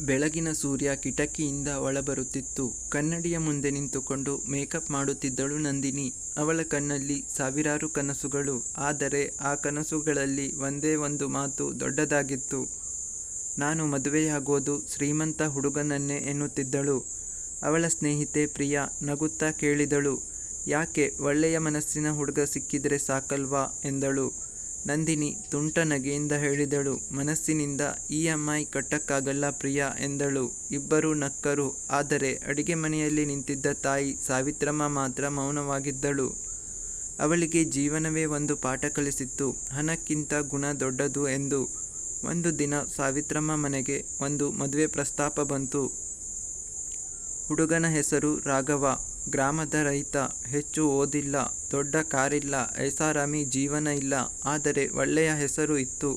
ಬೆಳಗಿನ ಸೂರ್ಯ ಕಿಟಕಿಯಿಂದ ಒಳಬರುತ್ತಿತ್ತು. ಕನ್ನಡಿಯ ಮುಂದೆ ನಿಂತುಕೊಂಡು ಮೇಕಪ್ ಮಾಡುತ್ತಿದ್ದಳು ನಂದಿನಿ. ಅವಳ ಕಣ್ಣಲ್ಲಿ ಸಾವಿರಾರು ಕನಸುಗಳು. ಆದರೆ ಆ ಕನಸುಗಳಲ್ಲಿ ಒಂದೇ ಒಂದು ಮಾತು ದೊಡ್ಡದಾಗಿತ್ತು. ನಾನು ಮದುವೆಯಾಗೋದು ಶ್ರೀಮಂತ ಹುಡುಗನನ್ನೇ ಎನ್ನುತ್ತಿದ್ದಳು. ಅವಳ ಸ್ನೇಹಿತೆ ಪ್ರಿಯಾ ನಗುತ್ತಾ ಕೇಳಿದಳು, ಯಾಕೆ, ಒಳ್ಳೆಯ ಮನಸ್ಸಿನ ಹುಡುಗ ಸಿಕ್ಕಿದ್ರೆ ಸಾಕಲ್ವಾ ಎಂದಳು. ನಂದಿನಿ ತುಂಟ ನಗೆಯಿಂದ ಹೇಳಿದಳು, ಮನಸ್ಸಿನಿಂದ EMI ಕಟ್ಟಕ್ಕಾಗಲ್ಲ ಪ್ರಿಯಾ ಎಂದಳು. ಇಬ್ಬರೂ ನಕ್ಕರು. ಆದರೆ ಅಡಿಗೆ ಮನೆಯಲ್ಲಿ ನಿಂತಿದ್ದ ತಾಯಿ ಸಾವಿತ್ರಮ್ಮ ಮಾತ್ರ ಮೌನವಾಗಿದ್ದಳು. ಅವಳಿಗೆ ಜೀವನವೇ ಒಂದು ಪಾಠ ಕಲಿಸಿತ್ತು, ಹಣಕ್ಕಿಂತ ಗುಣ ದೊಡ್ಡದು ಎಂದು. ಒಂದು ದಿನ ಸಾವಿತ್ರಮ್ಮ ಮನೆಗೆ ಒಂದು ಮದುವೆ ಪ್ರಸ್ತಾಪ ಬಂತು. ಹುಡುಗನ ಹೆಸರು ರಾಘವ. ಗ್ರಾಮದ ರೈತ. ಹೆಚ್ಚು ಓದಿಲ್ಲ, ದೊಡ್ಡ ಕಾರಿಲ್ಲ, ಐಷಾರಾಮಿ ಜೀವನ ಇಲ್ಲ. ಆದರೆ ಒಳ್ಳೆಯ ಹೆಸರು ಇತ್ತು.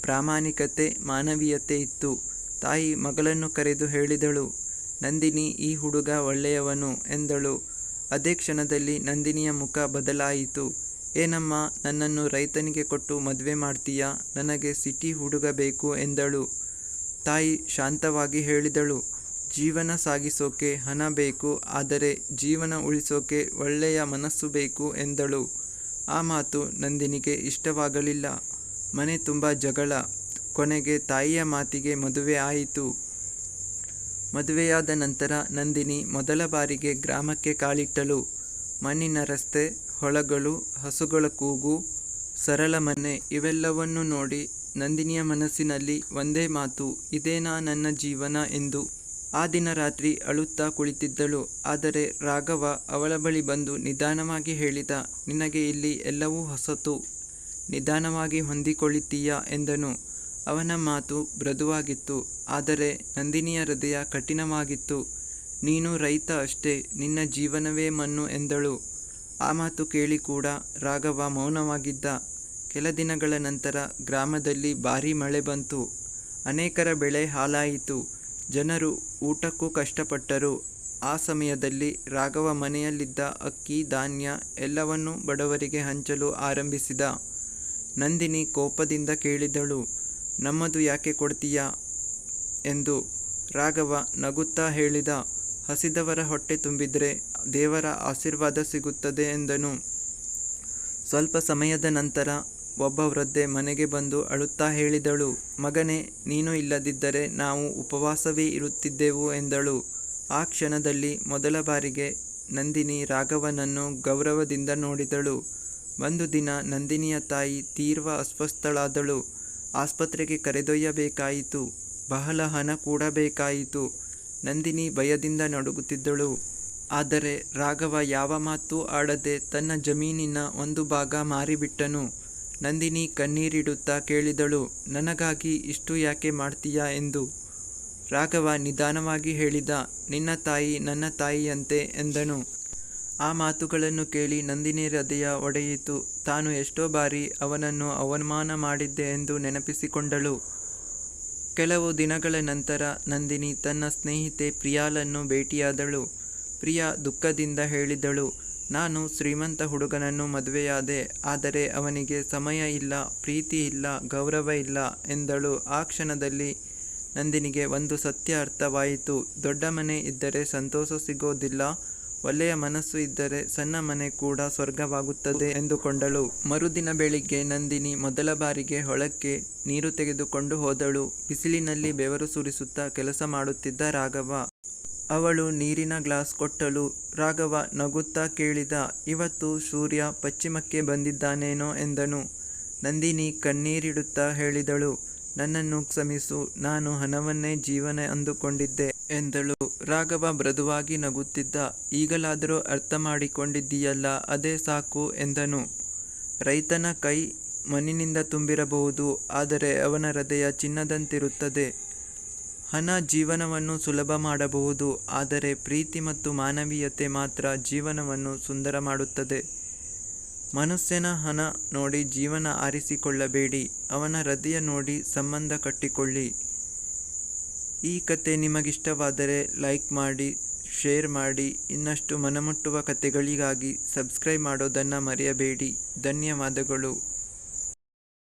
ಪ್ರಾಮಾಣಿಕತೆ, ಮಾನವೀಯತೆ ಇತ್ತು. ತಾಯಿ ಮಗಳನ್ನು ಕರೆದು ಹೇಳಿದಳು, ನಂದಿನಿ, ಈ ಹುಡುಗ ಒಳ್ಳೆಯವನು ಎಂದಳು. ಅದೇ ಕ್ಷಣದಲ್ಲಿ ನಂದಿನಿಯ ಮುಖ ಬದಲಾಯಿತು. ಏನಮ್ಮ, ನನ್ನನ್ನು ರೈತನಿಗೆ ಕೊಟ್ಟು ಮದುವೆ ಮಾಡ್ತೀಯಾ? ನನಗೆ ಸಿಟಿ ಹುಡುಗ ಬೇಕು ಎಂದಳು. ತಾಯಿ ಶಾಂತವಾಗಿ ಹೇಳಿದಳು, ಜೀವನ ಸಾಗಿಸೋಕೆ ಹಣ ಬೇಕು, ಆದರೆ ಜೀವನ ಉಳಿಸೋಕೆ ಒಳ್ಳೆಯ ಮನಸ್ಸು ಬೇಕು ಎಂದಳು. ಆ ಮಾತು ನಂದಿನಿಗೆ ಇಷ್ಟವಾಗಲಿಲ್ಲ. ಮನೆ ತುಂಬ ಜಗಳ. ಕೊನೆಗೆ ತಾಯಿಯ ಮಾತಿಗೆ ಮದುವೆ ಆಯಿತು. ಮದುವೆಯಾದ ನಂತರ ನಂದಿನಿ ಮೊದಲ ಬಾರಿಗೆ ಗ್ರಾಮಕ್ಕೆ ಕಾಲಿಟ್ಟಳು. ಮಣ್ಣಿನ ರಸ್ತೆ, ಹೊಲಗಳು, ಹಸುಗಳ ಕೂಗು, ಸರಳ ಮನೆ ಇವೆಲ್ಲವನ್ನೂ ನೋಡಿ ನಂದಿನಿಯ ಮನಸ್ಸಿನಲ್ಲಿ ಒಂದೇ ಮಾತು, ಇದೇನಾ ನನ್ನ ಜೀವನ ಎಂದು. ಆ ದಿನ ರಾತ್ರಿ ಅಳುತ್ತಾ ಕುಳಿತಿದ್ದಳು. ಆದರೆ ರಾಘವ ಅವಳ ಬಳಿ ಬಂದು ನಿಧಾನವಾಗಿ ಹೇಳಿದ, ನಿನಗೆ ಇಲ್ಲಿ ಎಲ್ಲವೂ ಹೊಸತು, ನಿಧಾನವಾಗಿ ಹೊಂದಿಕೊಳ್ಳುತ್ತೀಯಾ ಎಂದನು. ಅವನ ಮಾತು ಮೃದುವಾಗಿತ್ತು, ಆದರೆ ನಂದಿನಿಯ ಹೃದಯ ಕಠಿಣವಾಗಿತ್ತು. ನೀನು ರೈತ ಅಷ್ಟೇ, ನಿನ್ನ ಜೀವನವೇ ಮಣ್ಣು ಎಂದಳು. ಆ ಮಾತು ಕೇಳಿ ಕೂಡ ರಾಘವ ಮೌನವಾಗಿದ್ದ. ಕೆಲ ದಿನಗಳ ನಂತರ ಗ್ರಾಮದಲ್ಲಿ ಭಾರೀ ಮಳೆ ಬಂತು. ಅನೇಕರ ಬೆಳೆ ಹಾಳಾಯಿತು. ಜನರು ಊಟಕ್ಕೂ ಕಷ್ಟಪಟ್ಟರು. ಆ ಸಮಯದಲ್ಲಿ ರಾಘವ ಮನೆಯಲ್ಲಿದ್ದ ಅಕ್ಕಿ, ಧಾನ್ಯ ಎಲ್ಲವನ್ನೂ ಬಡವರಿಗೆ ಹಂಚಲು ಆರಂಭಿಸಿದ. ನಂದಿನಿ ಕೋಪದಿಂದ ಕೇಳಿದಳು, ನಮ್ಮದು ಯಾಕೆ ಕೊಡ್ತೀಯಾ ಎಂದು. ರಾಘವ ನಗುತ್ತಾ ಹೇಳಿದ, ಹಸಿದವರ ಹೊಟ್ಟೆ ತುಂಬಿದ್ರೆ ದೇವರ ಆಶೀರ್ವಾದ ಸಿಗುತ್ತದೆ ಎಂದನು. ಸ್ವಲ್ಪ ಸಮಯದ ನಂತರ ಒಬ್ಬ ವೃದ್ಧೆ ಮನೆಗೆ ಬಂದು ಅಳುತ್ತಾ ಹೇಳಿದಳು, ಮಗನೇ, ನೀನು ಇಲ್ಲದಿದ್ದರೆ ನಾವು ಉಪವಾಸವೇ ಇರುತ್ತಿದ್ದೆವು ಎಂದಳು. ಆ ಕ್ಷಣದಲ್ಲಿ ಮೊದಲ ಬಾರಿಗೆ ನಂದಿನಿ ರಾಘವನನ್ನು ಗೌರವದಿಂದ ನೋಡಿದಳು. ಒಂದು ದಿನ ನಂದಿನಿಯ ತಾಯಿ ತೀವ್ರ ಅಸ್ವಸ್ಥಳಾದಳು. ಆಸ್ಪತ್ರೆಗೆ ಕರೆದೊಯ್ಯಬೇಕಾಯಿತು. ಬಹಳ ಹಣ ಕೂಡ ಬೇಕಾಯಿತು. ನಂದಿನಿ ಭಯದಿಂದ ನಡುಗುತ್ತಿದ್ದಳು. ಆದರೆ ರಾಘವ ಯಾವ ಮಾತೂ ಆಡದೆ ತನ್ನ ಜಮೀನಿನ ಒಂದು ಭಾಗ ಮಾರಿಬಿಟ್ಟನು. ನಂದಿನಿ ಕಣ್ಣೀರಿಡುತ್ತಾ ಕೇಳಿದಳು, ನನಗಾಗಿ ಇಷ್ಟು ಯಾಕೆ ಮಾಡ್ತೀಯಾ ಎಂದು. ರಾಘವ ನಿಧಾನವಾಗಿ ಹೇಳಿದ, ನಿನ್ನ ತಾಯಿ ನನ್ನ ತಾಯಿಯಂತೆ ಎಂದನು. ಆ ಮಾತುಗಳನ್ನು ಕೇಳಿ ನಂದಿನಿ ಹೃದಯ ಒಡೆಯಿತು. ತಾನು ಎಷ್ಟೋ ಬಾರಿ ಅವನನ್ನು ಅವಮಾನ ಮಾಡಿದ್ದೆ ಎಂದು ನೆನಪಿಸಿಕೊಂಡಳು. ಕೆಲವು ದಿನಗಳ ನಂತರ ನಂದಿನಿ ತನ್ನ ಸ್ನೇಹಿತೆ ಪ್ರಿಯಾಳನ್ನು ಭೇಟಿಯಾದಳು. ಪ್ರಿಯಾ ದುಃಖದಿಂದ ಹೇಳಿದಳು, ನಾನು ಶ್ರೀಮಂತ ಹುಡುಗನನ್ನು ಮದುವೆಯಾದೆ, ಆದರೆ ಅವನಿಗೆ ಸಮಯ ಇಲ್ಲ, ಪ್ರೀತಿ ಇಲ್ಲ, ಗೌರವ ಇಲ್ಲ ಎಂದಳು. ಆ ಕ್ಷಣದಲ್ಲಿ ನಂದಿನಿಗೆ ಒಂದು ಸತ್ಯ ಅರ್ಥವಾಯಿತು. ದೊಡ್ಡ ಮನೆ ಇದ್ದರೆ ಸಂತೋಷ ಸಿಗೋದಿಲ್ಲ, ಒಳ್ಳೆಯ ಮನಸ್ಸು ಇದ್ದರೆ ಸಣ್ಣ ಮನೆ ಕೂಡ ಸ್ವರ್ಗವಾಗುತ್ತದೆ ಎಂದುಕೊಂಡಳು. ಮರುದಿನ ಬೆಳಿಗ್ಗೆ ನಂದಿನಿ ಮೊದಲ ಬಾರಿಗೆ ಹೊಲಕ್ಕೆ ನೀರು ತೆಗೆದುಕೊಂಡು ಹೋದಳು. ಬಿಸಿಲಿನಲ್ಲಿ ಬೆವರು ಸುರಿಸುತ್ತಾ ಕೆಲಸ ಮಾಡುತ್ತಿದ್ದ ರಾಘವ. ಅವಳು ನೀರಿನ ಗ್ಲಾಸ್ ಕೊಟ್ಟಳು. ರಾಘವ ನಗುತ್ತಾ ಕೇಳಿದ, ಇವತ್ತು ಸೂರ್ಯ ಪಶ್ಚಿಮಕ್ಕೆ ಬಂದಿದ್ದಾನೇನೋ ಎಂದನು. ನಂದಿನಿ ಕಣ್ಣೀರಿಡುತ್ತಾ ಹೇಳಿದಳು, ನನ್ನನ್ನು ಕ್ಷಮಿಸು, ನಾನು ಹಣವನ್ನೇ ಜೀವನ ಅಂದುಕೊಂಡಿದ್ದೆ ಎಂದಳು. ರಾಘವ ಮೃದುವಾಗಿ ನಗುತ್ತಿದ್ದ. ಈಗಲಾದರೂ ಅರ್ಥ ಮಾಡಿಕೊಂಡಿದ್ದೀಯಲ್ಲ, ಅದೇ ಸಾಕು ಎಂದನು. ರೈತನ ಕೈ ಮಣ್ಣಿನಿಂದ ತುಂಬಿರಬಹುದು, ಆದರೆ ಅವನ ಹೃದಯ ಚಿನ್ನದಂತಿರುತ್ತದೆ. ಹಣ ಜೀವನವನ್ನು ಸುಲಭ ಮಾಡಬಹುದು, ಆದರೆ ಪ್ರೀತಿ ಮತ್ತು ಮಾನವೀಯತೆ ಮಾತ್ರ ಜೀವನವನ್ನು ಸುಂದರ ಮಾಡುತ್ತದೆ. ಮನುಷ್ಯನ ಹಣ ನೋಡಿ ಜೀವನ ಆರಿಸಿಕೊಳ್ಳಬೇಡಿ, ಅವನ ಹೃದಯ ನೋಡಿ ಸಂಬಂಧ ಕಟ್ಟಿಕೊಳ್ಳಿ. ಈ ಕತೆ ನಿಮಗಿಷ್ಟವಾದರೆ ಲೈಕ್ ಮಾಡಿ, ಶೇರ್ ಮಾಡಿ. ಇನ್ನಷ್ಟು ಮನಮುಟ್ಟುವ ಕತೆಗಳಿಗಾಗಿ ಸಬ್ಸ್ಕ್ರೈಬ್ ಮಾಡೋದನ್ನು ಮರೆಯಬೇಡಿ. ಧನ್ಯವಾದಗಳು.